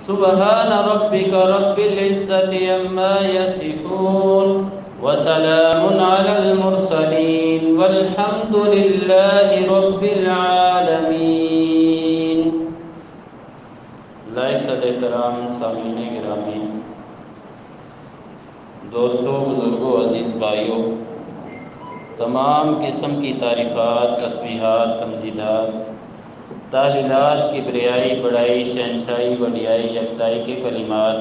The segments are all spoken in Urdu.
سبحان ربك رب العزة عما يصفون وسلام على المرسلين والحمد لله رب العالمين۔ لائق صدر کرام، سامعین گرامی، دوستوں، بزرگوں، عزیز بھائیوں، تمام قسم کی تعریفات، تسبیحات، تمجیدات، تحلیلات، کبریائی، بڑائی، شہنشاہی، وڈیائی، یکتائی کے کلمات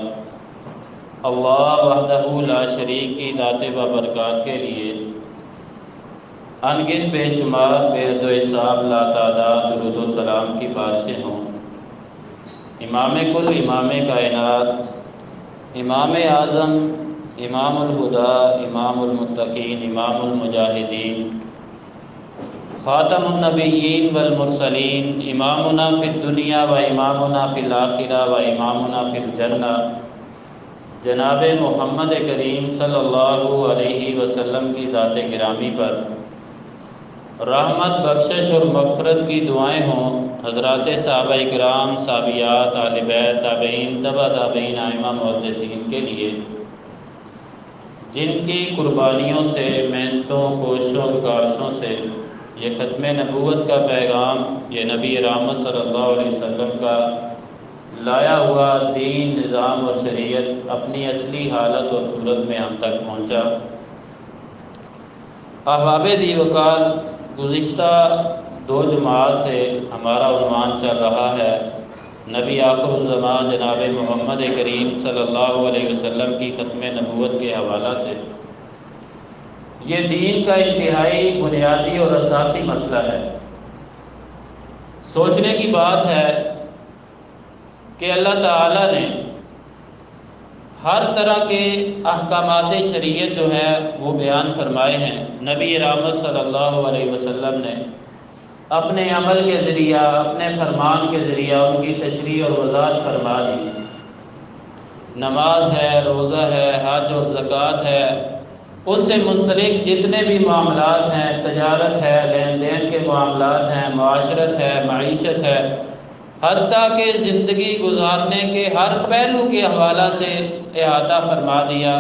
اللہ وحدہ لا شریک کی ذات و برکات کے لیے ان گنت بے شمار، بے حد و حساب، لا تعداد درود و سلام کی بارشیں ہوں امام کل، امام کائنات، امام اعظم، امام الہدا، امام المتقین، امام المجاہدین، خاتم النبیین والمرسلین، امامنا فی الدنیا و امامنا فی الآخرہ و امامنا فی الجنہ، جناب محمد کریم صلی اللہ علیہ وسلم کی ذات گرامی پر رحمت، بخشش اور مغفرت کی دعائیں ہوں حضرات صحابہ کرام، صحابیات، اہل بیت، تابعین، تبع تابعین، ائمہ محدثین کے لیے جن کی قربانیوں سے، محنتوں، کوششوں اور کاوشوں سے یہ ختم نبوت کا پیغام، یہ نبی رحمت صلی اللہ علیہ وسلم کا لایا ہوا دین، نظام اور شریعت اپنی اصلی حالت اور صورت میں ہم تک پہنچا۔ احباب ذی وقار، گزشتہ 2 جمعات سے ہمارا عنوان چل رہا ہے نبی آخر الزمان جناب محمد کریم صلی اللہ علیہ وسلم کی ختم نبوت کے حوالہ سے۔ یہ دین کا انتہائی بنیادی اور اساسی مسئلہ ہے۔ سوچنے کی بات ہے کہ اللہ تعالیٰ نے ہر طرح کے احکامات شریعت جو ہے وہ بیان فرمائے ہیں۔ نبی رحمت صلی اللہ علیہ وسلم نے اپنے عمل کے ذریعہ، اپنے فرمان کے ذریعہ ان کی تشریح اور وضاحت فرما دی۔ نماز ہے، روزہ ہے، حج اور زکوٰۃ ہے، اس سے منسلک جتنے بھی معاملات ہیں، تجارت ہے، لین دین کے معاملات ہیں، معاشرت ہے، معیشت ہے، حتیٰ کہ زندگی گزارنے کے ہر پہلو کے حوالہ سے احاطہ فرما دیا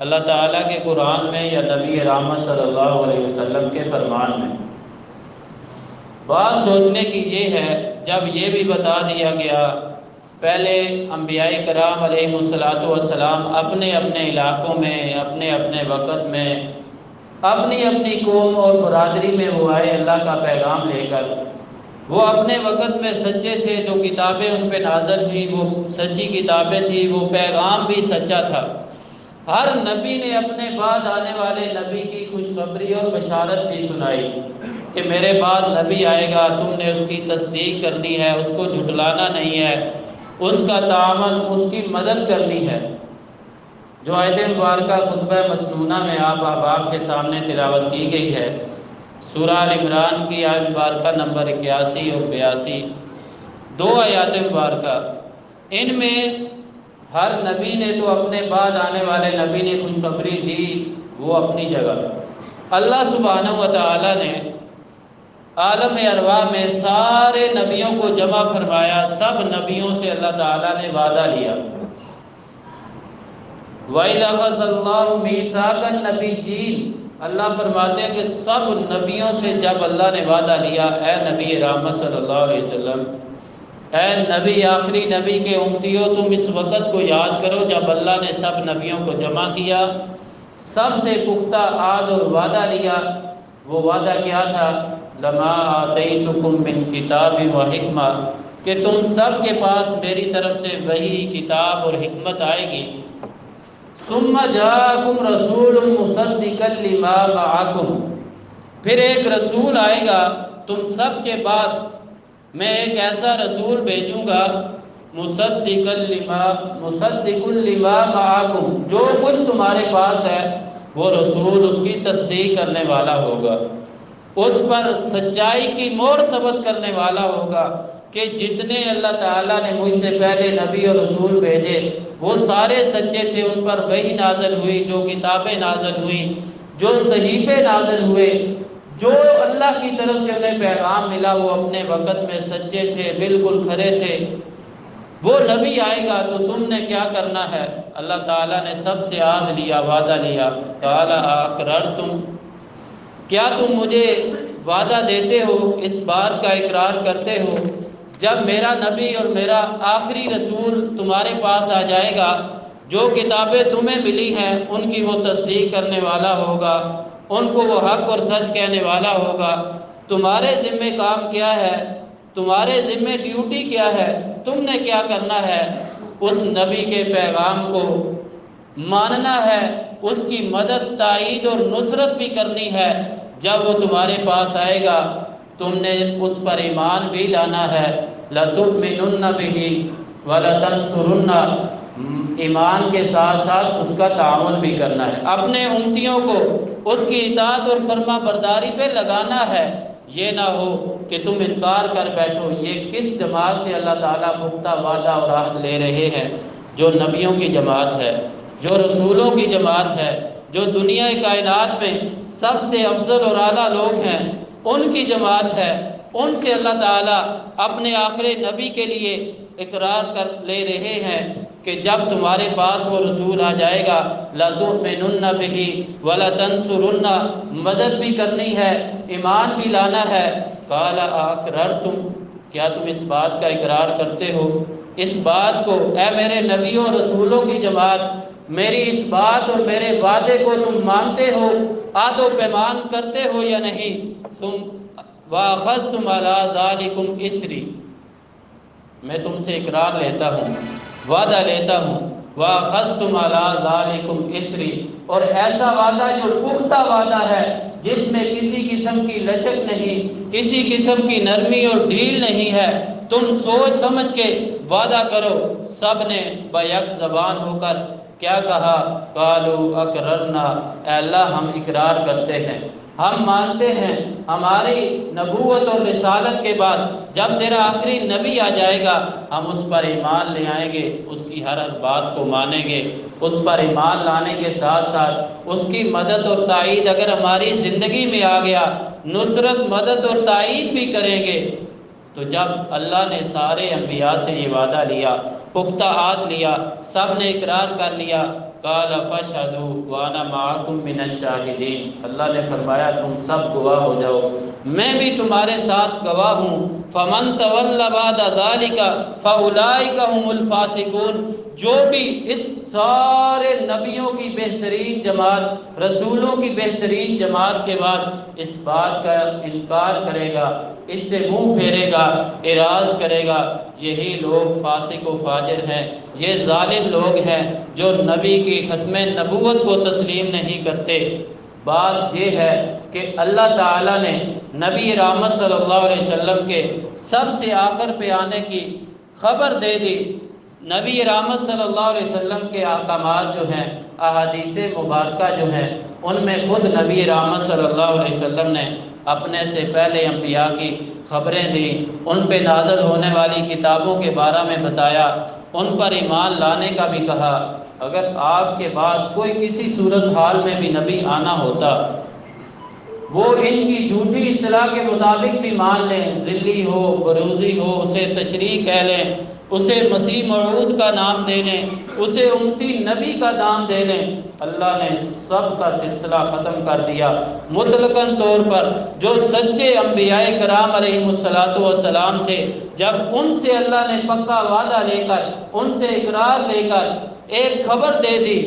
اللہ تعالیٰ کے قرآن میں یا نبی رحمت صلی اللہ علیہ وسلم کے فرمان میں۔ بات سوچنے کی یہ ہے، جب یہ بھی بتا دیا گیا، پہلے انبیاء کرام علیہ السلام اپنے اپنے علاقوں میں، اپنے اپنے وقت میں، اپنی اپنی قوم اور برادری میں وہ آئے اللہ کا پیغام لے کر۔ وہ اپنے وقت میں سچے تھے، جو کتابیں ان پہ نازل ہوئی وہ سچی کتابیں تھیں، وہ پیغام بھی سچا تھا۔ ہر نبی نے اپنے بعد آنے والے نبی کی خوشخبری اور بشارت بھی سنائی کہ میرے بعد نبی آئے گا، تم نے اس کی تصدیق کرنی ہے، اس کو جھٹلانا نہیں ہے، اس کا تعامل، اس کی مدد کرنی ہے۔ جو آیت مبارکہ خطبہ مسنونہ میں آپ احباب کے سامنے تلاوت کی گئی ہے، سورہ آل عمران کی آیت مبارکہ نمبر 81 اور 82، 2 آیات مبارکہ، ان میں ہر نبی نے تو اپنے بعد آنے والے نبی نے خوشخبری دی، وہ اپنی جگہ۔ اللہ سبحانہ و تعالیٰ نے عالم ارواح میں سارے نبیوں کو جمع فرمایا، سب نبیوں سے اللہ تعالیٰ نے وعدہ لیا۔ وَإِذْ أَخَذَ اللَّهُ مِيثَاقَ النَّبِيِّينَ، اللہ فرماتے ہیں کہ سب نبیوں سے جب اللہ نے وعدہ لیا، اے نبی رحمت صلی اللہ علیہ وسلم، اے نبی، آخری نبی کے امتیوں، تم اس وقت کو یاد کرو جب اللہ نے سب نبیوں کو جمع کیا، سب سے پختہ عہد اور وعدہ لیا۔ وہ وعدہ کیا تھا؟ لما آتیتکم من کتاب و حکمہ، کہ تم سب کے پاس میری طرف سے وحی، کتاب اور حکمت آئے گی۔ ثم جاءکم رسول مصدقا لما معکم، پھر ایک رسول آئے گا تم سب کے بعد، میں ایک ایسا رسول بھیجوں گا مصدق لما معکم، جو کچھ تمہارے پاس ہے وہ رسول اس کی تصدیق کرنے والا ہوگا، اس پر سچائی کی مہر ثبت کرنے والا ہوگا کہ جتنے اللہ تعالیٰ نے مجھ سے پہلے نبی اور رسول بھیجے وہ سارے سچے تھے، ان پر وحی نازل ہوئی، جو کتابیں نازل ہوئیں، جو صحیفے نازل ہوئے، جو اللہ کی طرف سے انہیں پیغام ملا وہ اپنے وقت میں سچے تھے، بالکل کھرے تھے، وہ نبی آئے گا تو تم نے کیا کرنا ہے؟ اللہ تعالیٰ نے سب سے عہد لیا، وعدہ لیا، قال اقررتم، کیا تم مجھے وعدہ دیتے ہو، اس بات کا اقرار کرتے ہو جب میرا نبی اور میرا آخری رسول تمہارے پاس آ جائے گا، جو کتابیں تمہیں ملی ہیں ان کی وہ تصدیق کرنے والا ہوگا، ان کو وہ حق اور سچ کہنے والا ہوگا، تمہارے ذمہ کام کیا ہے، تمہارے ذمہ ڈیوٹی کیا ہے، تم نے کیا کرنا ہے؟ اس نبی کے پیغام کو ماننا ہے، اس کی مدد، تائید اور نصرت بھی کرنی ہے۔ جب وہ تمہارے پاس آئے گا تم نے اس پر ایمان بھی لانا ہے، لَتُؤْمِنُنَّ بِهِ وَلَتَنْصُرُنَّ، ایمان کے ساتھ ساتھ اس کا تعاون بھی کرنا ہے، اپنے امتیوں کو اس کی اطاعت اور فرما برداری پہ لگانا ہے۔ یہ نہ ہو کہ تم انکار کر بیٹھو۔ یہ کس جماعت سے اللہ تعالیٰ پختہ وعدہ اور عہد لے رہے ہیں؟ جو نبیوں کی جماعت ہے، جو رسولوں کی جماعت ہے، جو دنیا کائنات میں سب سے افضل اور اعلیٰ لوگ ہیں ان کی جماعت ہے۔ ان سے اللہ تعالیٰ اپنے آخری نبی کے لیے اقرار کر لے رہے ہیں کہ جب تمہارے پاس وہ رسول آ جائے گا، لَتُؤْمِنُنَّ بِهِ وَلَتَنْصُرُنَّ، مدد بھی کرنی ہے، ایمان بھی لانا ہے۔ قَالَ أَقْرَرْتُمْ، کیا تم اس بات کا اقرار کرتے ہو؟ اس بات کو، اے میرے نبیوں اور رسولوں کی جماعت، میری اس بات اور میرے وعدے کو تم مانتے ہو، عہد و پیمان کرتے ہو یا نہیں؟ تم وَأَخَذْتُمْ عَلَىٰ ذَلِكُمْ إِصْرِي، میں تم سے اقرار لیتا ہوں، وعدہ لیتا ہوں، وَأَخَذْتُمْ عَلَىٰ ذَلِكُمْ إِصْرِي، اور ایسا وعدہ جو پختہ وعدہ ہے، جس میں کسی قسم کی لچک نہیں، کسی قسم کی نرمی اور ڈھیل نہیں ہے، تم سوچ سمجھ کے وعدہ کرو۔ سب نے بیک زبان ہو کر کیا کہا؟ قالوا اقررنا، اے اللہ ہم اقرار کرتے ہیں، ہم مانتے ہیں، ہماری نبوت اور رسالت کے بعد جب تیرا آخری نبی آ جائے گا ہم اس پر ایمان لے آئیں گے، اس کی ہر بات کو مانیں گے، اس پر ایمان لانے کے ساتھ ساتھ اس کی مدد اور تائید اگر ہماری زندگی میں آ گیا، نصرت، مدد اور تائید بھی کریں گے۔ تو جب اللہ نے سارے انبیاء سے یہ وعدہ لیا، پختہ عہد لیا، سب نے اقرار کر لیا، قال فاشهدوا وانا معكم من الشاهدين، اللہ نے فرمایا تم سب گواہ ہو جاؤ، میں بھی تمہارے ساتھ گواہ ہوں۔ فمن تولى بعد ذلك فاولئك هم الفاسقون، جو بھی اس سارے نبیوں کی بہترین جماعت، رسولوں کی بہترین جماعت کے بعد اس بات کا انکار کرے گا، اس سے منہ پھیرے گا، اعراض کرے گا، یہی لوگ فاسق و فاجر ہیں، یہ ظالم لوگ ہیں جو نبی کی ختم نبوت کو تسلیم نہیں کرتے۔ بات یہ ہے کہ اللہ تعالیٰ نے نبی رحمت صلی اللہ علیہ وسلم کے سب سے آخر پہ آنے کی خبر دے دی۔ نبی رحمت صلی اللہ علیہ وسلم کے احکامات جو ہیں، احادیث مبارکہ جو ہیں، ان میں خود نبی رحمت صلی اللہ علیہ وسلم نے اپنے سے پہلے انبیاء کی خبریں دیں، ان پہ نازل ہونے والی کتابوں کے بارے میں بتایا، ان پر ایمان لانے کا بھی کہا۔ اگر آپ کے بعد کوئی کسی صورتحال میں بھی نبی آنا ہوتا، وہ ان کی جھوٹی اصطلاح کے مطابق بھی مان لیں، ذلی ہو، بروزی ہو، اسے تشریح کہہ لیں، اسے مسیح موعود کا نام دے لیں، اسے امتی نبی کا نام دے لیں، اللہ نے سب کا سلسلہ ختم کر دیا۔ مطلقاً طور پر جو سچے انبیاء کرام علیہ السلام تھے، جب ان سے اللہ نے پکا وعدہ لے کر، ان سے اقرار لے کر ایک خبر دے دی،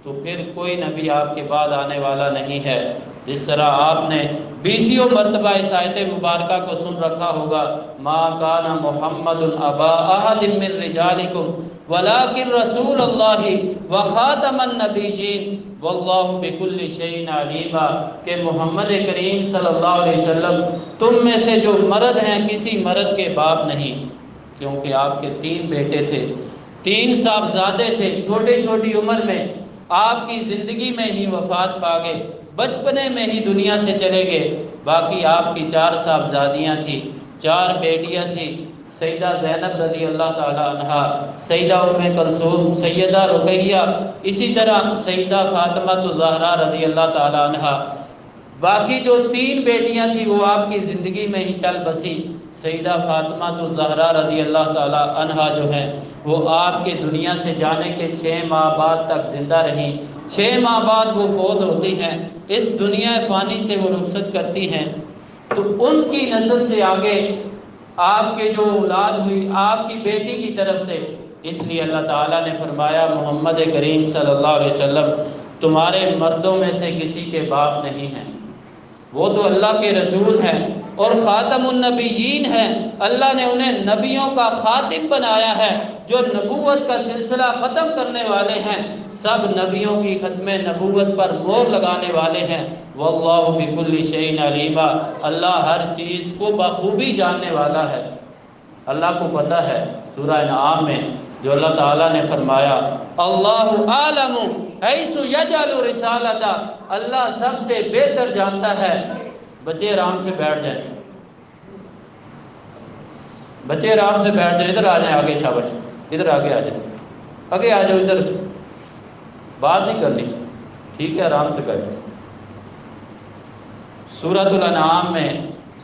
تو پھر کوئی نبی آپ کے بعد آنے والا نہیں ہے۔ جس طرح آپ نے 20 مرتبہ اس آیت مبارکہ کو سن رکھا ہوگا، ما کان محمد ابا احد من رجالکم ولکن رسول اللہ وخاتم النبیین واللہ بکل شیء علیم، کہ محمد کریم صلی اللہ علیہ وسلم تم میں سے جو مرد ہیں کسی مرد کے باپ نہیں، کیونکہ آپ کے 3 بیٹے تھے، 3 صاحبزادے تھے، چھوٹی چھوٹی عمر میں آپ کی زندگی میں ہی وفات پا گئے، بچپنے میں ہی دنیا سے چلے گئے۔ باقی آپ کی 4 صاحبزادیاں تھیں، 4 بیٹیاں تھیں، سیدہ زینب رضی اللہ تعالی عنہا، سیدہ ام کلثوم، سیدہ رقیہ، اسی طرح سیدہ فاطمہ الزہرا رضی اللہ تعالی عنہا۔ باقی جو 3 بیٹیاں تھیں وہ آپ کی زندگی میں ہی چل بسی۔ سیدہ فاطمہ الزہرا رضی اللہ تعالی عنہا جو ہیں وہ آپ کے دنیا سے جانے کے 6 ماہ بعد تک زندہ رہیں۔ 6 ماہ بعد وہ فوت ہوتی ہیں، اس دنیا فانی سے وہ رخصت کرتی ہیں۔ تو ان کی نسل سے آگے آپ کے جو اولاد ہوئی آپ کی بیٹی کی طرف سے، اس لیے اللہ تعالیٰ نے فرمایا محمد کریم صلی اللہ علیہ وسلم تمہارے مردوں میں سے کسی کے باپ نہیں ہیں، وہ تو اللہ کے رسول ہیں اور خاتم النبیین ہیں۔ اللہ نے انہیں نبیوں کا خاتم بنایا ہے، جو نبوت کا سلسلہ ختم کرنے والے ہیں، سب نبیوں کی ختم نبوت پر مہر لگانے والے ہیں۔ واللہ بکل شیء علیم، اللہ ہر چیز کو بخوبی جاننے والا ہے۔ اللہ کو پتہ ہے سورہ انعام میں جو اللہ تعالیٰ نے فرمایا اللہ عالم حیث یجعل رسالتہ، اللہ سب سے بہتر جانتا ہے۔ بچے آرام سے بیٹھ جائیں، بچے آرام سے بیٹھ جائیں، ادھر آ جائیں آگے، شاباش ادھر آگے آ جائیں، آگے آ جاؤ، ادھر بات نہیں کرنی، ٹھیک ہے آرام سے بیٹھ۔ سورۃ الانعام میں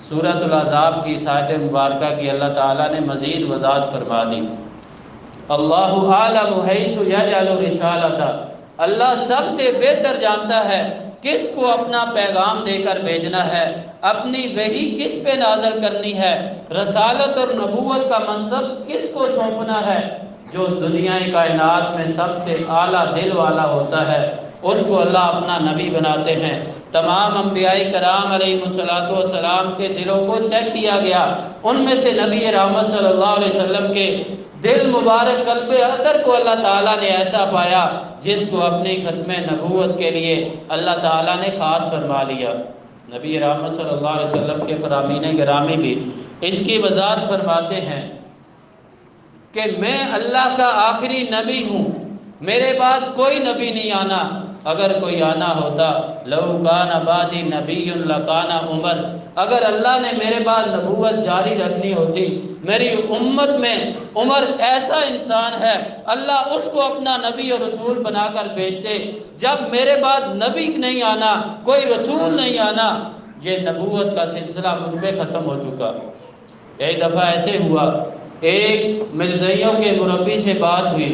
سورۃ الاحزاب کی اس آیت مبارکہ کی اللہ تعالیٰ نے مزید وضاحت فرما دی۔ اللہ عالم حیث یجعل رسالتہ، اللہ سب سے بہتر جانتا ہے کس کو اپنا پیغام دے کر بھیجنا ہے، اپنی وحی کس پہ نازل کرنی ہے، رسالت اور نبوت کا منصب کس کو سونپنا ہے۔ جو دنیا کائنات میں سب سے اعلیٰ دل والا ہوتا ہے اس کو اللہ اپنا نبی بناتے ہیں۔ تمام انبیاء کرام علیہ السلام کے دلوں کو چیک کیا گیا، ان میں سے نبی رحمت صلی اللہ علیہ وسلم کے دل مبارک قلب اطہر کو اللہ تعالیٰ نے ایسا پایا جس کو اپنی ختم نبوت کے لیے اللہ تعالیٰ نے خاص فرما لیا۔ نبی رحمت صلی اللہ علیہ وسلم کے فرامین گرامی بھی اس کی وضاحت فرماتے ہیں کہ میں اللہ کا آخری نبی ہوں، میرے بعد کوئی نبی نہیں آنا، اگر کوئی آنا ہوتا لو کان بعدی نبی لکان عمر، اگر اللہ نے میرے بعد نبوت جاری رکھنی ہوتی، میری امت میں عمر ایسا انسان ہے اللہ اس کو اپنا نبی اور رسول بنا کر بھیجتے۔ جب میرے بعد نبی نہیں آنا، کوئی رسول نہیں آنا، یہ نبوت کا سلسلہ مجھ پہ ختم ہو چکا۔ ایک دفعہ ایسے ہوا، ایک مرزائیوں کے مربی سے بات ہوئی،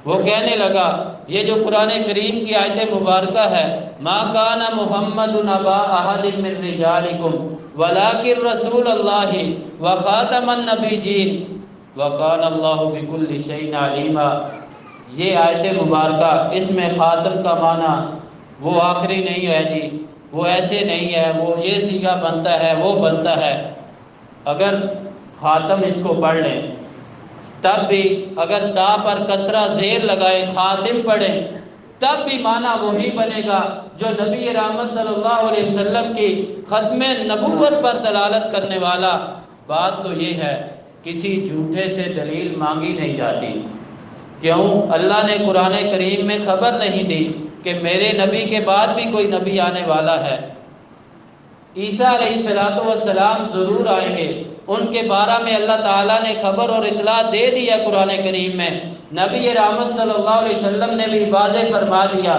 وہ کہنے لگا یہ جو قرآن کریم کی آیت مبارکہ ہے ما کان محمد ابا احد من رجالکم ولکن رسول اللہ وخاتم النبیین وکان اللہ بکل شیء علیما، یہ آیت مبارکہ اس میں خاتم کا معنی وہ آخری نہیں ہے جی، وہ ایسے نہیں ہے، وہ یہ صیغہ بنتا ہے وہ بنتا ہے۔ اگر خاتم اس کو پڑھ لیں تب بھی اگر تا پر کسرہ زیر لگائے خاتم پڑھیں تب بھی معنی وہی بنے گا جو نبی رحمت صلی اللہ علیہ وسلم کی ختم نبوت پر دلالت کرنے والا۔ بات تو یہ ہے کسی جھوٹے سے دلیل مانگی نہیں جاتی، کیوں؟ اللہ نے قرآن کریم میں خبر نہیں دی کہ میرے نبی کے بعد بھی کوئی نبی آنے والا ہے۔ عیسیٰ علیہ السلام ضرور آئیں گے، ان کے بارے میں اللہ تعالیٰ نے خبر اور اطلاع دے دیا قرآن کریم میں، نبی رحمت صلی اللہ علیہ وسلم نے بھی واضح فرما دیا،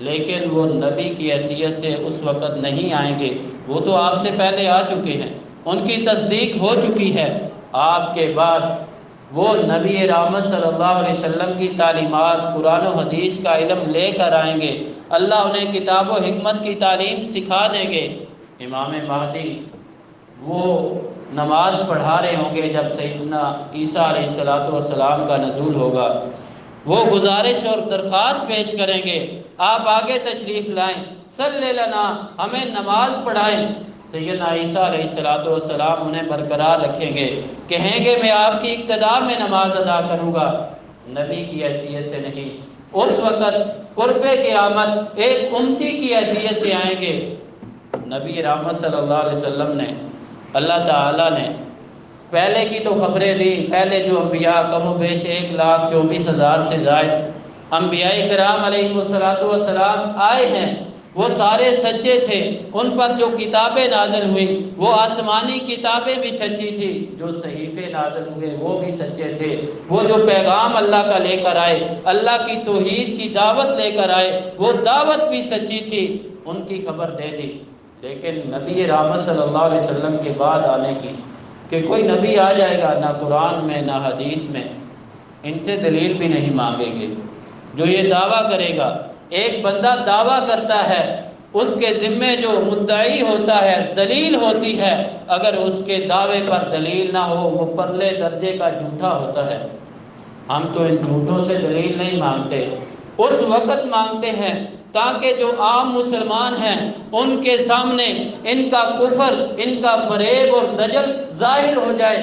لیکن وہ نبی کی حیثیت سے اس وقت نہیں آئیں گے، وہ تو آپ سے پہلے آ چکے ہیں، ان کی تصدیق ہو چکی ہے۔ آپ کے بعد وہ نبی رحمت صلی اللہ علیہ وسلم کی تعلیمات قرآن و حدیث کا علم لے کر آئیں گے، اللہ انہیں کتاب و حکمت کی تعلیم سکھا دیں گے۔ امام مہدی وہ نماز پڑھا رہے ہوں گے جب سیدنا عیسیٰ علیہ السلام کا نزول ہوگا، وہ گزارش اور درخواست پیش کریں گے آپ آگے تشریف لائیں، صلی لنا، ہمیں نماز پڑھائیں۔ سیدنا عیسیٰ علیہ السلام انہیں برقرار رکھیں گے، کہیں گے میں آپ کی اقتداء میں نماز ادا کروں گا، نبی کی حیثیت سے نہیں۔ اس وقت قرب قیامت ایک امتی کی حیثیت سے آئیں گے۔ نبی رحمت صلی اللہ علیہ وسلم نے، اللہ تعالیٰ نے پہلے کی تو خبریں دی، پہلے جو انبیاء کم و بیش 1,24,000 سے زائد انبیاء کرام علیہ السلام آئے ہیں، وہ سارے سچے تھے، ان پر جو کتابیں نازل ہوئی وہ آسمانی کتابیں بھی سچی تھی، جو صحیفے نازل ہوئے وہ بھی سچے تھے، وہ جو پیغام اللہ کا لے کر آئے، اللہ کی توحید کی دعوت لے کر آئے، وہ دعوت بھی سچی تھی، ان کی خبر دے دی۔ لیکن نبی رحمت صلی اللہ علیہ وسلم کے بعد آنے کی، کہ کوئی نبی آ جائے گا نہ قرآن میں نہ حدیث میں، ان سے دلیل بھی نہیں مانگیں گے۔ جو یہ دعویٰ کرے گا، ایک بندہ دعویٰ کرتا ہے، اس کے ذمے جو مدعی ہوتا ہے دلیل ہوتی ہے، اگر اس کے دعوے پر دلیل نہ ہو وہ پرلے درجے کا جھوٹا ہوتا ہے۔ ہم تو ان جھوٹوں سے دلیل نہیں مانگتے، اس وقت مانگتے ہیں تاکہ جو عام مسلمان ہیں ان کے سامنے ان کا کفر، ان کا فریب اور دجل ظاہر ہو جائے،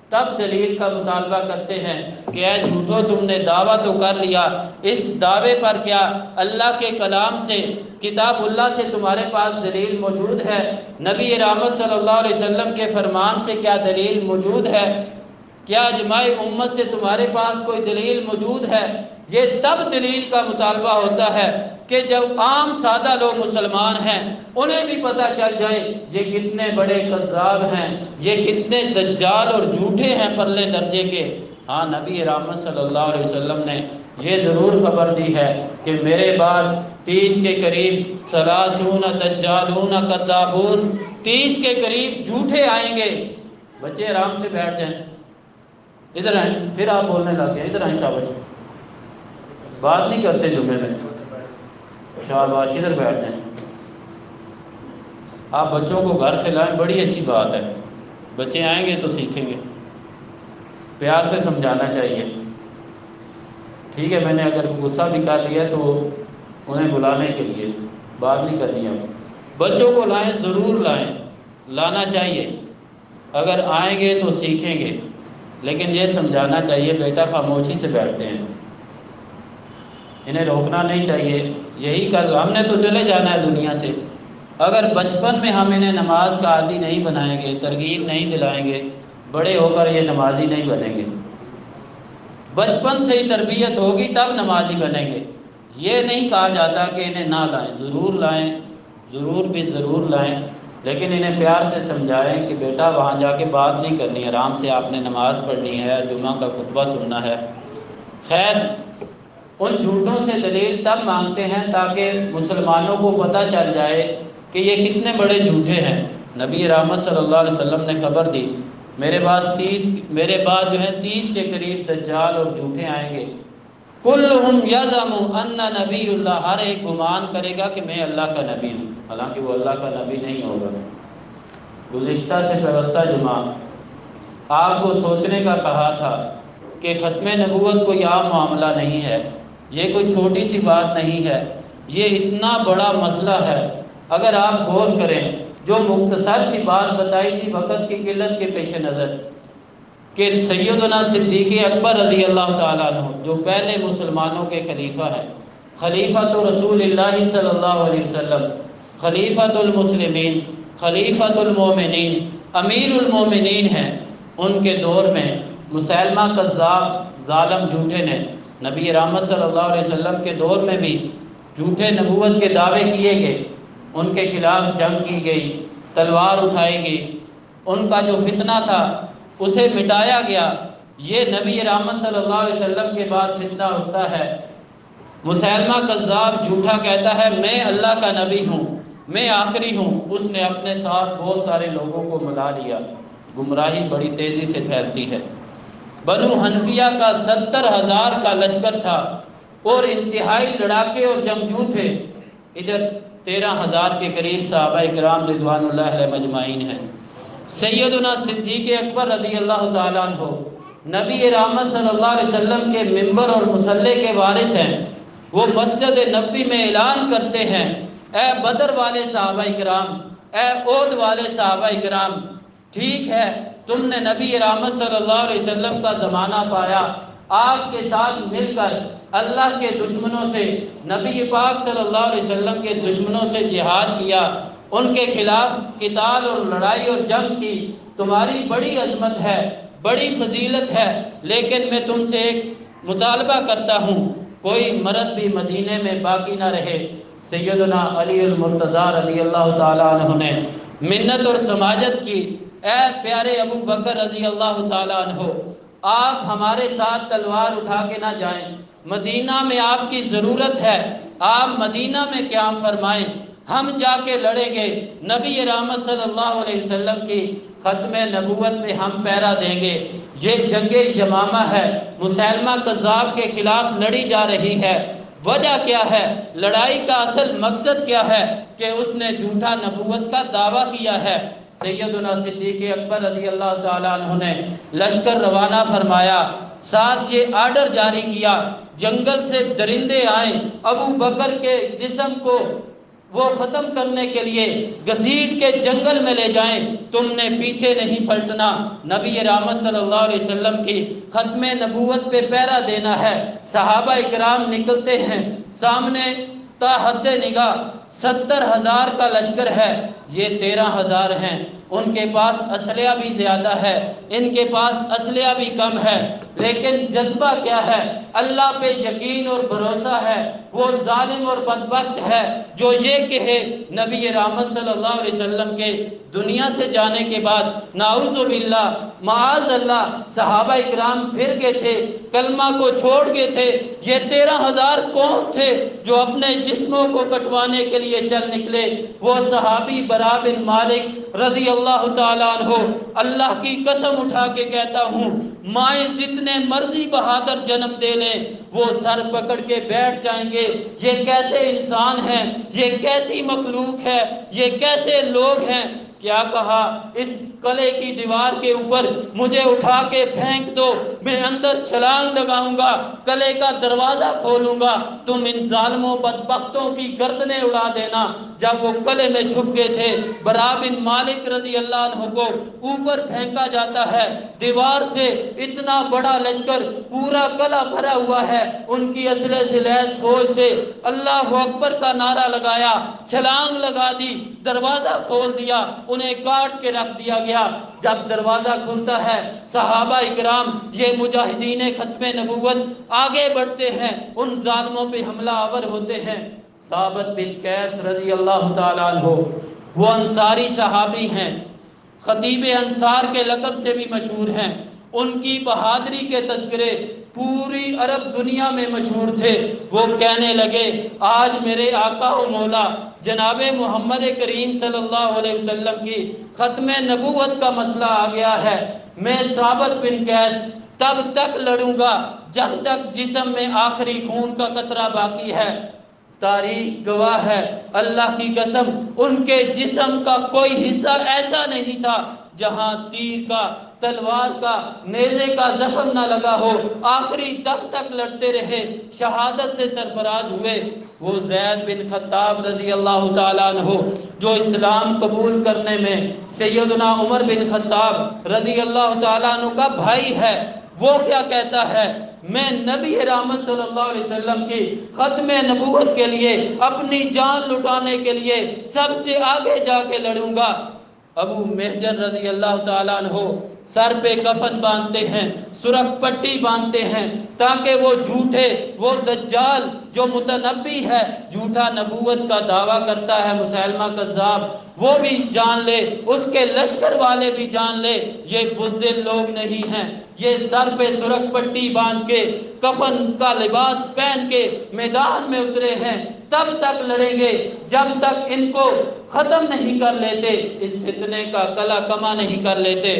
تب دلیل کا مطالبہ کرتے ہیں کہ اے جھوٹو، تم نے دعویٰ تو کر لیا، اس دعوے پر کیا اللہ کے کلام سے، کتاب اللہ سے تمہارے پاس دلیل موجود ہے؟ نبی رحمت صلی اللہ علیہ وسلم کے فرمان سے کیا دلیل موجود ہے؟ کیا اجماع امت سے تمہارے پاس کوئی دلیل موجود ہے؟ یہ تب دلیل کا مطالبہ ہوتا ہے کہ جب عام سادہ لوگ مسلمان ہیں انہیں بھی پتہ چل جائے یہ کتنے بڑے کذاب ہیں، یہ کتنے دجال اور جھوٹے ہیں پرلے درجے کے۔ ہاں، نبی رحمت صلی اللہ علیہ وسلم نے یہ ضرور خبر دی ہے کہ میرے بعد 30 کے قریب سلاسون دجالون کذابون، 30 کے قریب جھوٹے آئیں گے۔ بچے آرام سے بیٹھ جائیں، ادھر آئیں، پھر آپ بولنے لگ گئے، ادھر آئیں، شاباش، بات نہیں کرتے جمعے میں، شاباش، ادھر بیٹھ جائیں۔ آپ بچوں کو گھر سے لائیں، بڑی اچھی بات ہے، بچے آئیں گے تو سیکھیں گے، پیار سے سمجھانا چاہیے، ٹھیک ہے؟ میں نے اگر غصہ بھی کر لیا تو انہیں بلانے کے لیے بات نہیں کرنی ہے۔ بچوں کو لائیں، ضرور لائیں، لانا چاہیے، اگر آئیں گے تو سیکھیں گے، لیکن یہ سمجھانا چاہیے بیٹا خاموشی سے بیٹھتے ہیں، انہیں روکنا نہیں چاہیے۔ یہی کل ہم نے تو چلے جانا ہے دنیا سے، اگر بچپن میں ہم انہیں نماز کا عادی نہیں بنائیں گے، ترغیب نہیں دلائیں گے، بڑے ہو کر یہ نمازی نہیں بنیں گے۔ بچپن سے ہی تربیت ہوگی تب نمازی بنیں گے۔ یہ نہیں کہا جاتا کہ انہیں نہ لائیں، ضرور لائیں، ضرور بھی ضرور لائیں، لیکن انہیں پیار سے سمجھائیں کہ بیٹا وہاں جا کے بات نہیں کرنی ہے، آرام سے آپ نے نماز پڑھنی ہے، جمعہ کا خطبہ سننا ہے۔ خیر، ان جھوٹوں سے دلیل تب مانگتے ہیں تاکہ مسلمانوں کو پتہ چل جائے کہ یہ کتنے بڑے جھوٹے ہیں۔ نبی رحمت صلی اللہ علیہ وسلم نے خبر دی، میرے بعد جو ہے 30 کے قریب دجال اور جھوٹے آئیں گے، کلہم یزعم ان نبی اللہ، ہر ایک گمان کرے گا کہ میں اللہ کا نبی ہوں، حالانکہ وہ اللہ کا نبی نہیں ہوگا۔ گزشتہ سے پیوستہ جمعہ آپ کو سوچنے کا کہا تھا کہ ختم نبوت کوئی عام معاملہ نہیں ہے، یہ کوئی چھوٹی سی بات نہیں ہے، یہ اتنا بڑا مسئلہ ہے۔ اگر آپ غور کریں، جو مختصر سی بات بتائی تھی وقت کی قلت کے پیش نظر، کہ سیدنا صدیق اکبر رضی اللہ تعالیٰ عنہ جو پہلے مسلمانوں کے خلیفہ ہیں، خلیفۃ رسول اللہ صلی اللہ علیہ وسلم، خلیفۃ المسلمین، خلیفۃ المومنین، امیر المومنین ہیں، ان کے دور میں مسیلمہ کذاب، ظالم جھوٹے نے نبی رحمت صلی اللہ علیہ وسلم کے دور میں بھی جھوٹے نبوت کے دعوے کیے گئے، ان کے خلاف جنگ کی گئی، تلوار اٹھائی گئی، ان کا جو فتنہ تھا اسے مٹایا گیا۔ یہ نبی رحمت صلی اللہ علیہ وسلم کے بعد فتنہ اٹھتا ہے، مسیلمہ کذاب جھوٹا کہتا ہے میں اللہ کا نبی ہوں، میں آخری ہوں، اس نے اپنے ساتھ بہت سارے لوگوں کو ملا لیا، گمراہی بڑی تیزی سے پھیلتی ہے۔ بنو حنفیہ کا 70,000 کا لشکر تھا اور انتہائی لڑاکے اور جنگجو تھے، ادھر 13,000 کے قریب صحابہ کرام رضوان اللہ علیہ مجمعین ہیں۔ سیدنا صدیق اکبر رضی اللہ تعالیٰ عنہ نبی رحمت صلی اللہ علیہ وسلم کے ممبر اور مصلی کے وارث ہیں، وہ مسجد نبوی میں اعلان کرتے ہیں، اے بدر والے صحابہ کرام، اے احد والے صحابہ کرام، ٹھیک ہے تم نے نبی رحمت صلی اللہ علیہ وسلم کا زمانہ پایا، آپ کے ساتھ مل کر اللہ کے دشمنوں سے، نبی پاک صلی اللہ علیہ وسلم کے دشمنوں سے جہاد کیا، ان کے خلاف قتال اور لڑائی اور جنگ کی، تمہاری بڑی عظمت ہے، بڑی فضیلت ہے، لیکن میں تم سے ایک مطالبہ کرتا ہوں، کوئی مرد بھی مدینے میں باقی نہ رہے۔ سیدنا علی المرتضیٰ رضی اللہ تعالیٰ عنہ نے منت اور سماجت کی، اے پیارے ابو بکر رضی اللہ تعالیٰ عنہ، آپ ہمارے ساتھ تلوار اٹھا کے نہ جائیں، مدینہ میں آپ کی ضرورت ہے، آپ مدینہ میں قیام فرمائیں، ہم جا کے لڑیں گے، نبی رحمت صلی اللہ علیہ وسلم کی ختم نبوت میں ہم پہرا دیں گے۔ یہ جنگ یمامہ ہے، مسیلمہ کذاب کے خلاف لڑی جا رہی ہے۔ وجہ کیا ہے؟ لڑائی کا اصل مقصد کیا ہے؟ کہ اس نے جھوٹا نبوت کا دعویٰ کیا ہے۔ سیدنا صدیق اکبر رضی اللہ تعالیٰ عنہ نے لشکر روانہ فرمایا، ساتھ یہ آرڈر جاری کیا، جنگل سے درندے آئیں، ابو بکر کے جسم کو وہ ختم کرنے کے لیے گھسیٹ کے جنگل میں لے جائیں، تم نے پیچھے نہیں پلٹنا، نبی رحمت صلی اللہ علیہ وسلم کی ختم نبوت پہ پہرا دینا ہے۔ صحابہ اکرام نکلتے ہیں، سامنے تا حد نگاہ 70,000 کا لشکر ہے، یہ 13,000 ہیں، ان کے پاس اسلحہ بھی زیادہ ہے، ان کے پاس اسلحہ بھی کم ہے، لیکن جذبہ کیا ہے؟ اللہ پہ یقین اور بھروسہ ہے۔ وہ ظالم اور بدبخت ہے جو یہ کہے نبی رحمت صلی اللہ علیہ وسلم کے دنیا سے جانے کے بعد نعوذ باللہ معاذ اللہ صحابہ اکرام پھر گئے تھے، کلمہ کو چھوڑ گئے تھے۔ یہ 13,000 کون تھے جو اپنے جسموں کو کٹوانے کے لیے چل نکلے؟ وہ صحابی برا بن مالک رضی اللہ تعالیٰ عنہ، اللہ کی قسم اٹھا کے کہتا ہوں، مائیں جتنے مرضی بہادر جنم دے لیں، وہ سر پکڑ کے بیٹھ جائیں گے۔ یہ کیسے انسان ہیں؟ یہ کیسی مخلوق ہے؟ یہ کیسے لوگ ہیں؟ کیا کہا؟ اس قلعے کی دیوار کے اوپر مجھے اٹھا کے پھینک دو، میں اندر چھلانگ لگاؤں گا، قلعے کا دروازہ کھولوں گا، تم ان ظالموں بدبختوں کی گردنیں اڑا دینا۔ جب وہ قلعے میں چھپ گئے تھے، برا بن مالک رضی اللہ عنہ کو اوپر پھینکا جاتا ہے، دیوار سے اتنا بڑا لشکر، پورا قلعہ بھرا ہوا ہے، ان کی اسلحے سے لیس فوج سے اللہ اکبر کا نعرہ لگایا، چھلانگ لگا دی، دروازہ کھول دیا، انہیں کاٹ کے رکھ دیا گیا۔ جب دروازہ کھلتا ہے، صحابہ اکرام یہ مجاہدین ختم نبوت آگے بڑھتے ہیں، ان ظالموں پہ حملہ آور ہوتے ہیں۔ ثابت بن قیس رضی اللہ تعالیٰ عنہ، وہ انصاری صحابی ہیں، خطیب انصار کے لقب سے بھی مشہور ہیں، ان کی بہادری کے تذکرے پوری عرب دنیا میں مشہور تھے۔ وہ کہنے لگے، آج میرے آقا و مولا جناب محمد کریم صلی اللہ علیہ وسلم کی ختم نبوت کا مسئلہ آ گیا ہے، میں ثابت بن قیس تب تک لڑوں گا جب تک جسم میں آخری خون کا قطرہ باقی ہے۔ تاریخ گواہ ہے، اللہ کی قسم ان کے جسم کا کوئی حصہ ایسا نہیں تھا جہاں تیر کا، تلوار کا، نیزے کا زخم نہ لگا ہو، آخری دم تک لڑتے رہے، شہادت سے سرفراز ہوئے۔ وہ زید بن خطاب رضی اللہ تعالیٰ عنہ جو اسلام قبول کرنے میں سیدنا عمر بن خطاب رضی اللہ تعالیٰ عنہ کا بھائی ہے، وہ کیا کہتا ہے؟ میں نبی رحمت صلی اللہ علیہ وسلم کی ختم نبوت کے لیے اپنی جان لٹانے کے لیے سب سے آگے جا کے لڑوں گا۔ ابو محجن رضی اللہ تعالیٰ عنہ سر پہ کفن باندھتے ہیں، سرخ پٹی باندھتے ہیں، تاکہ وہ جھوٹے، وہ دجال جو متنبی ہے، جھوٹا نبوت کا دعویٰ کرتا ہے، مسیلمہ کذاب، وہ بھی جان لے، اس کے لشکر والے بھی جان لے یہ بزدل لوگ نہیں ہیں۔ یہ سر پہ سرخ پٹی باندھ کے، کفن کا لباس پہن کے میدان میں اترے ہیں، تب تک لڑیں گے جب تک ان کو ختم نہیں کر لیتے، اس فتنے کا کلا کما نہیں کر لیتے۔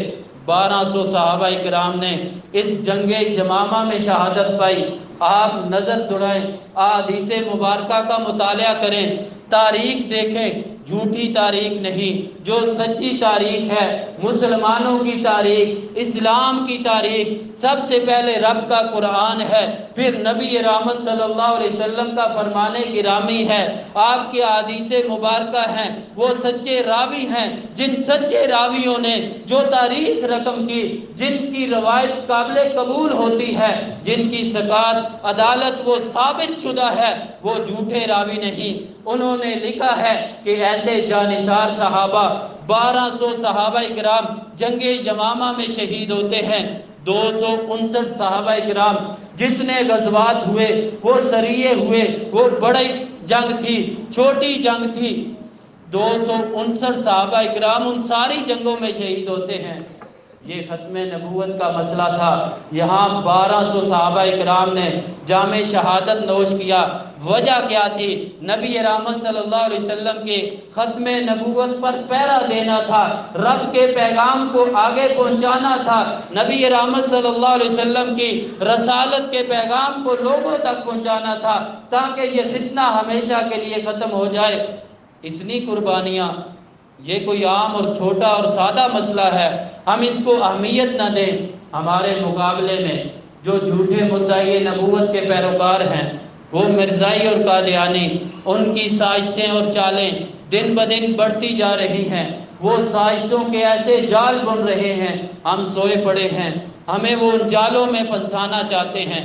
1200 صحابہ اکرام نے اس جنگ یمامہ میں شہادت پائی۔ آپ نظر دوڑائیں، احادیث مبارکہ کا مطالعہ کریں، تاریخ دیکھیں، جھوٹی تاریخ نہیں، جو سچی تاریخ ہے، مسلمانوں کی تاریخ، اسلام کی تاریخ، سب سے پہلے رب کا قرآن ہے، پھر نبی رحمت صلی اللہ علیہ وسلم کا فرمان گرامی ہے، آپ کی احادیث مبارکہ ہیں، وہ سچے راوی ہیں، جن سچے راویوں نے جو تاریخ رقم کی، جن کی روایت قابل قبول ہوتی ہے، جن کی ثقات، عدالت وہ ثابت شدہ ہے، وہ جھوٹے راوی نہیں۔ انہوں نے لکھا ہے کہ ایسے جانثار صحابہ 1200 صحابہ اکرام جنگ یمامہ میں شہید ہوتے ہیں۔ 259 صحابہ اکرام جتنے غزوات ہوئے، وہ سریے ہوئے، وہ بڑی جنگ تھی، چھوٹی جنگ تھی، 259 صحابہ اکرام ان ساری جنگوں میں شہید ہوتے ہیں۔ یہ ختم نبوت کا مسئلہ تھا، یہاں 1200 صحابہ اکرام نے جام شہادت نوش کیا۔ وجہ کیا تھی؟ نبی رحمت صلی اللہ علیہ وسلم کے ختم نبوت پر پہرا دینا تھا، رب کے پیغام کو آگے پہنچانا تھا، نبی رحمت صلی اللہ علیہ وسلم کی رسالت کے پیغام کو لوگوں تک پہنچانا تھا تاکہ یہ فتنہ ہمیشہ کے لیے ختم ہو جائے۔ اتنی قربانیاں، یہ کوئی عام اور چھوٹا اور سادہ مسئلہ ہے، ہم اس کو اہمیت نہ دیں۔ ہمارے مقابلے میں جو جھوٹے مدعی نبوت کے پیروکار ہیں، وہ مرزائی اور قادیانی، ان کی سازشیں اور چالیں دن بدن بڑھتی جا رہی ہیں، وہ سازشوں کے ایسے جال بن رہے ہیں، ہم سوئے پڑے ہیں، ہمیں وہ ان جالوں میں پھنسانا چاہتے ہیں۔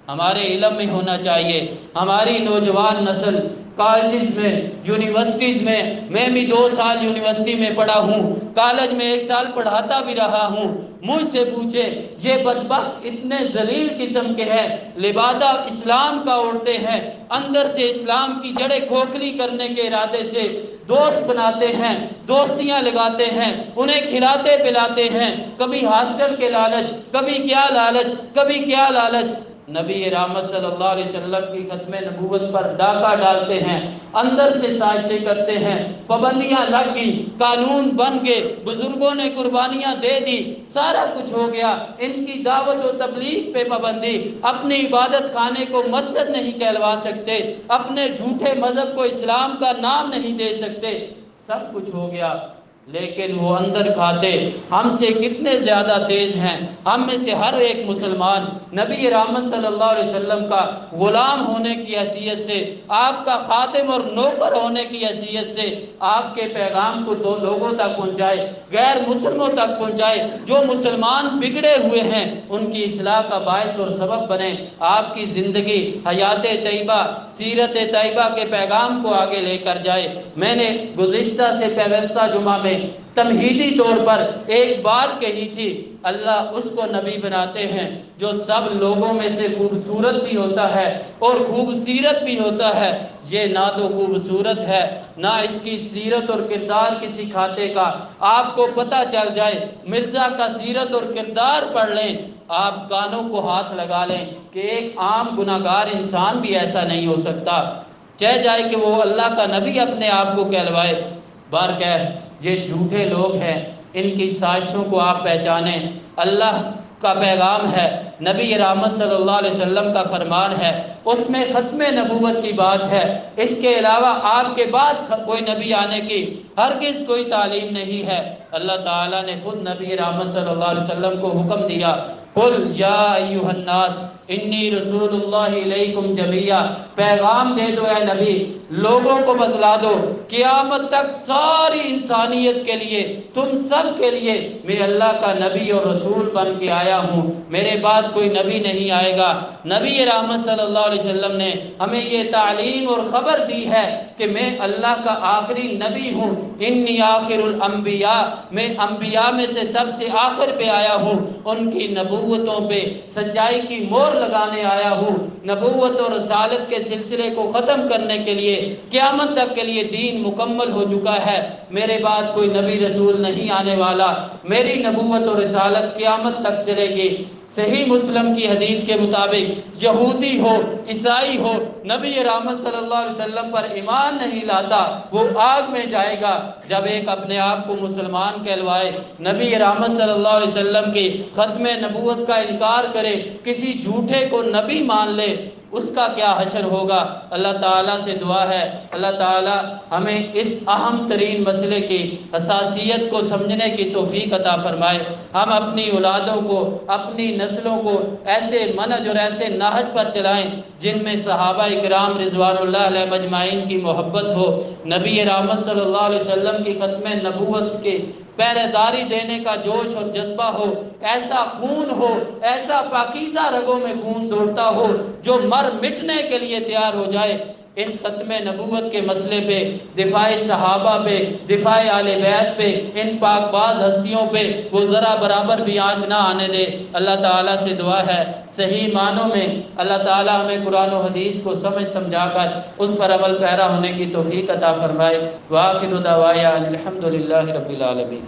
ہمارے علم میں ہونا چاہیے، ہماری نوجوان نسل کالجز میں، یونیورسٹیز میں بھی 2 سال یونیورسٹی میں پڑھا ہوں، کالج میں 1 سال پڑھاتا بھی رہا ہوں، مجھ سے پوچھے یہ بدبخت اتنے ذلیل قسم کے ہیں، لبادہ اسلام کا اوڑھتے ہیں، اندر سے اسلام کی جڑیں کھوکھلی کرنے کے ارادے سے دوست بناتے ہیں، دوستیاں لگاتے ہیں، انہیں کھلاتے پلاتے ہیں، کبھی ہاسٹل کے لالچ، کبھی کیا لالچ، کبھی کیا لالچ۔ نبی رحمت صلی اللہ علیہ وسلم کی ختم نبوت پر ڈاکہ ڈالتے ہیں، اندر سے سازشیں کرتے ہیں، پابندیاں لگ گئی، قانون بن گئے، بزرگوں نے قربانیاں دے دی، سارا کچھ ہو گیا، ان کی دعوت و تبلیغ پہ پابندی، اپنے عبادت خانے کو مسجد نہیں کہلوا سکتے، اپنے جھوٹے مذہب کو اسلام کا نام نہیں دے سکتے، سب کچھ ہو گیا، لیکن وہ اندر کھاتے ہم سے کتنے زیادہ تیز ہیں۔ ہم میں سے ہر ایک مسلمان نبی رحمت صلی اللہ علیہ وسلم کا غلام ہونے کی حیثیت سے، آپ کا خادم اور نوکر ہونے کی حیثیت سے آپ کے پیغام کو دو لوگوں تک پہنچائے، غیر مسلموں تک پہنچائے، جو مسلمان بگڑے ہوئے ہیں ان کی اصلاح کا باعث اور سبب بنے، آپ کی زندگی، حیات طیبہ، سیرت طیبہ کے پیغام کو آگے لے کر جائے۔ میں نے گزشتہ سے پیوستہ جمعہ میں تمہیدی طور پر ایک بات کہی تھی، اللہ اس کو نبی بناتے ہیں جو سب لوگوں میں سے خوبصورت بھی ہوتا ہے اور خوبصیرت بھی ہوتا ہے۔ یہ نہ تو خوبصورت ہے، نہ اس کی سیرت اور کردار کسی کھاتے کا۔ آپ کو پتہ چل جائے، مرزا کا سیرت اور کردار پڑھ لیں، آپ کانوں کو ہاتھ لگا لیں کہ ایک عام گناہگار انسان بھی ایسا نہیں ہو سکتا، چاہے جائے کہ وہ اللہ کا نبی اپنے آپ کو کہلوائے۔ بہرکیف یہ جھوٹے لوگ ہیں، ان کی سازشوں کو آپ پہچانیں۔ اللہ کا پیغام ہے، نبی رحمت صلی اللہ علیہ وسلم کا فرمان ہے، اس میں ختم نبوت کی بات ہے، اس کے علاوہ آپ کے بعد کوئی نبی آنے کی ہرگز کوئی تعلیم نہیں ہے۔ اللہ تعالیٰ نے خود نبی رحمت صلی اللہ علیہ وسلم کو حکم دیا، قل یا ایھا الناس انی رسول اللہ علیکم جمیعا، پیغام دے دو اے نبی، لوگوں کو بتلا دو، قیامت تک ساری انسانیت کے لیے، تم سب کے لیے میں اللہ کا نبی اور رسول بن کے آیا ہوں، میرے بعد کوئی نبی نہیں آئے گا۔ نبی رحمت صلی اللہ علیہ وسلم نے ہمیں یہ تعلیم اور خبر دی ہے کہ میں اللہ کا آخری نبی ہوں، انی آخر الانبیاء، میں انبیاء میں سے سب سے آخر پہ آیا ہوں، ان کی نبوتوں پہ سچائی کی مہر لگانے آیا ہوں، نبوت اور رسالت کے سلسلے کو ختم کرنے کے لیے، قیامت تک کے لیے دین مکمل ہو چکا ہے، میرے بعد کوئی نبی رسول نہیں آنے والا، میری نبوت اور رسالت قیامت تک چلے گی۔ صحیح مسلم کی حدیث کے مطابق یہودی ہو، عیسائی ہو، نبی رحمت صلی اللہ علیہ وسلم پر ایمان نہیں لاتا، وہ آگ میں جائے گا۔ جب ایک اپنے آپ کو مسلمان کہلوائے، نبی رحمت صلی اللہ علیہ وسلم کی ختم نبوت کا انکار کرے، کسی جھوٹے کو نبی مان لے، اس کا کیا حشر ہوگا۔ اللہ تعالیٰ سے دعا ہے، اللہ تعالیٰ ہمیں اس اہم ترین مسئلے کی حساسیت کو سمجھنے کی توفیق عطا فرمائے، ہم اپنی اولادوں کو، اپنی نسلوں کو ایسے منہج اور ایسے نہج پر چلائیں جن میں صحابہ اکرام رضوان اللہ علیہ مجمعین کی محبت ہو، نبی رحمت صلی اللہ علیہ وسلم کی ختم نبوت کے پہرے داری دینے کا جوش اور جذبہ ہو، ایسا خون ہو، ایسا پاکیزہ رگوں میں خون دوڑتا ہو جو مر مٹنے کے لیے تیار ہو جائے۔ اس ختم نبوت کے مسئلے پہ، دفاع صحابہ پہ، دفاع آل بیت پہ، ان پاک باز ہستیوں پہ وہ ذرا برابر بھی آنچ نہ آنے دے۔ اللہ تعالیٰ سے دعا ہے صحیح معنوں میں اللہ تعالیٰ ہمیں قرآن و حدیث کو سمجھ سمجھا کر اس پر عمل پیرا ہونے کی توفیق عطا فرمائے۔ وآخر دعوانا الحمد للہ رب العالمین۔